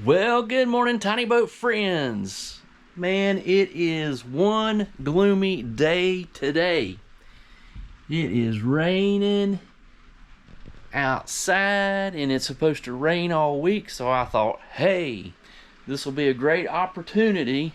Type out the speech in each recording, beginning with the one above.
Well, good morning, tiny boat friends. Man, it is one gloomy day today. It is raining outside and it's supposed to rain all week, so I thought, hey, this will be a great opportunity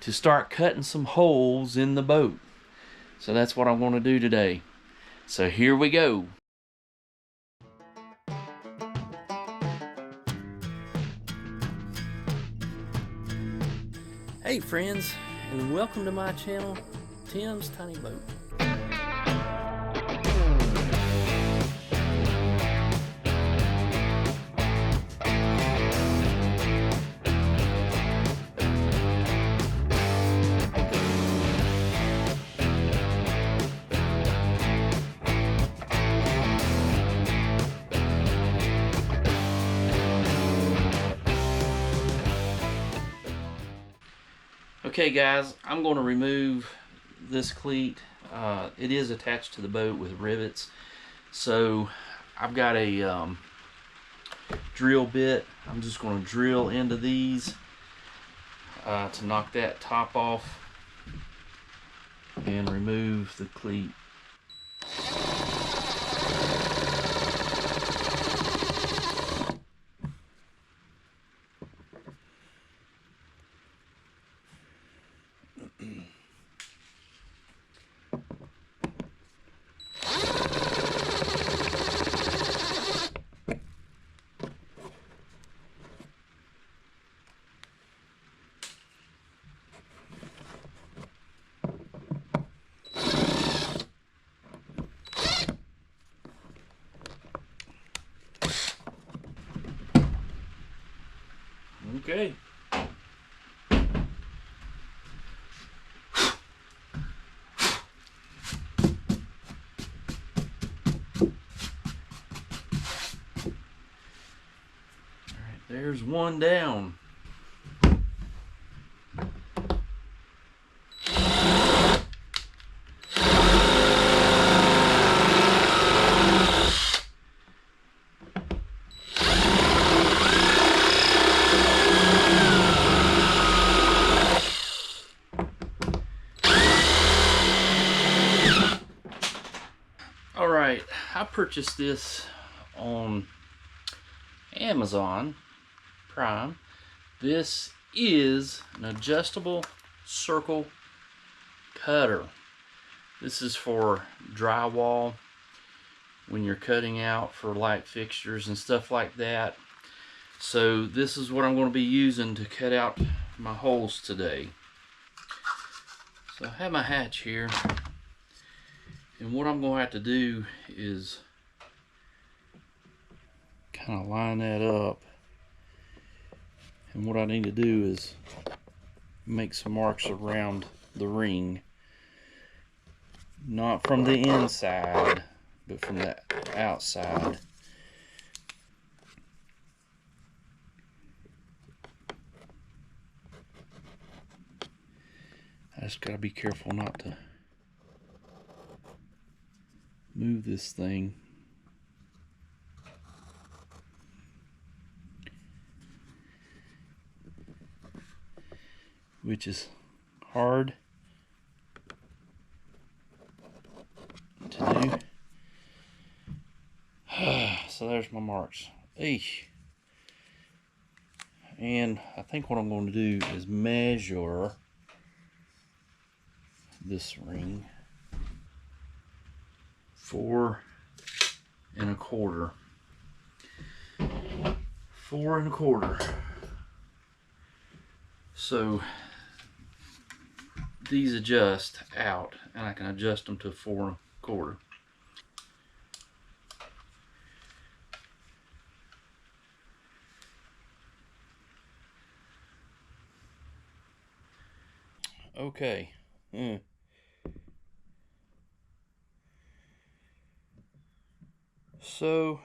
to start cutting some holes in the boat. So that's what I'm going to do today. So here we go. Hey friends, and welcome to my channel, Tim's Tiny Boat. Okay guys, I'm going to remove this cleat. It is attached to the boat with rivets. So I've got a drill bit. I'm just going to drill into these to knock that top off and remove the cleat. Okay. There's one down. Alright, I purchased this on Amazon Prime. This is an adjustable circle cutter. This is for drywall when you're cutting out for light fixtures and stuff like that. So this is what I'm going to be using to cut out my holes today. So I have my hatch here, and what I'm going to have to do is kind of line that up. And what I need to do is make some marks around the ring. Not from the inside, but from the outside. I just gotta be careful not to move this thing. Which is hard to do. So there's my marks. Eesh. And I think what I'm going to do is measure this ring 4 1/4. 4 1/4. So these adjust out, and I can adjust them to 4 1/4. Okay. So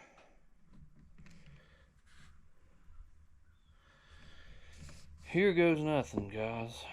here goes nothing, guys.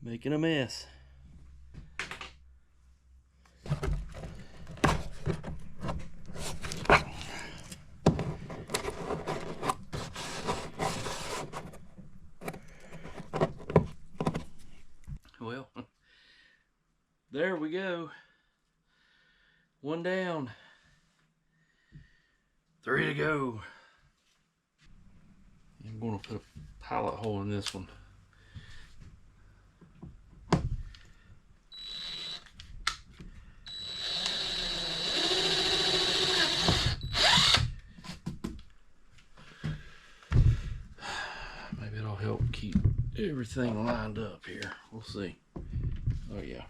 Making a mess. Well, there we go. One down. 3 to go. I'm going to put a pilot hole in this one. Maybe it'll help keep everything lined up here. We'll see. Oh yeah.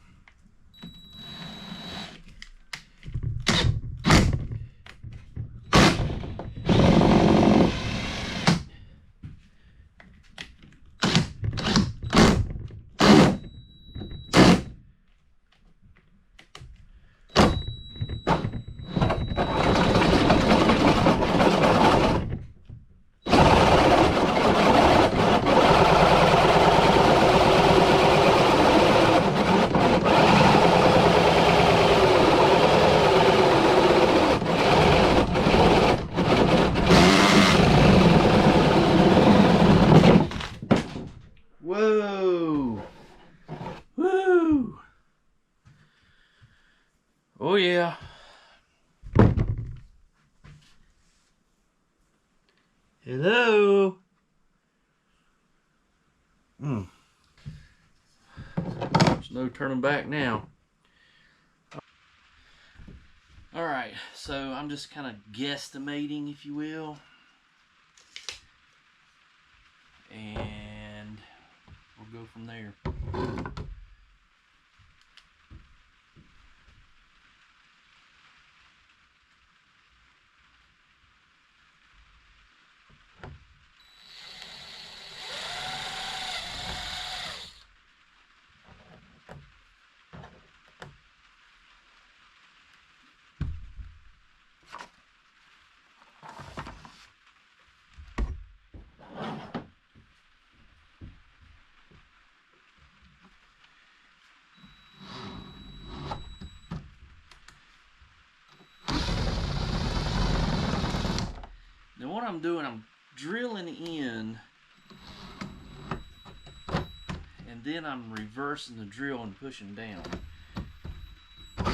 Whoa! Woo! Oh yeah. Hello. There's no turning back now. All right, so I'm just kind of guesstimating, if you will, and we'll go from there. Now what I'm doing, I'm drilling in, and then I'm reversing the drill and pushing down. Oh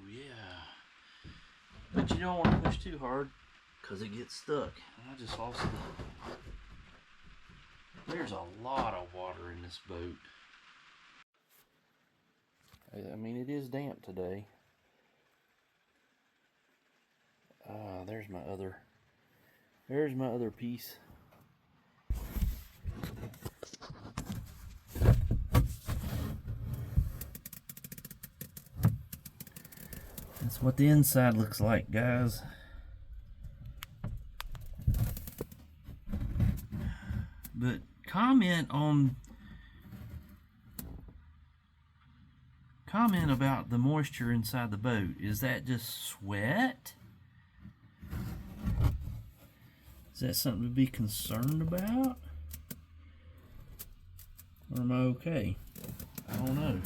yeah. But you don't want to push too hard because it gets stuck. And I just lost it. There's a lot of water in this boat. I mean, it is damp today. There's my other piece. That's what the inside looks like, guys. But comment about the moisture inside the boat. Is that just sweat? Is that something to be concerned about? Or am I okay? I don't know.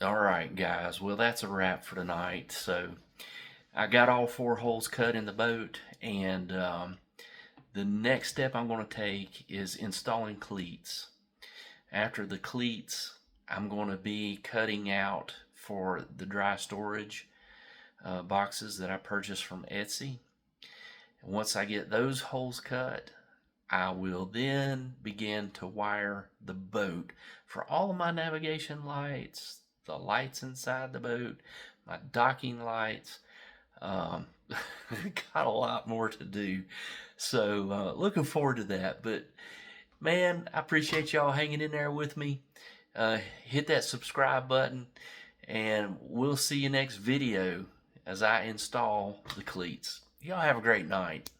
Alright guys, well that's a wrap for tonight. So I got all 4 holes cut in the boat, and the next step I'm going to take is installing cleats. After the cleats, I'm going to be cutting out for the dry storage boxes that I purchased from Etsy. And once I get those holes cut, I will then begin to wire the boat for all of my navigation lights, the lights inside the boat, my docking lights. Got a lot more to do, so looking forward to that. But man, I appreciate y'all hanging in there with me. Hit that subscribe button, and we'll see you next video as I install the cleats. Y'all have a great night.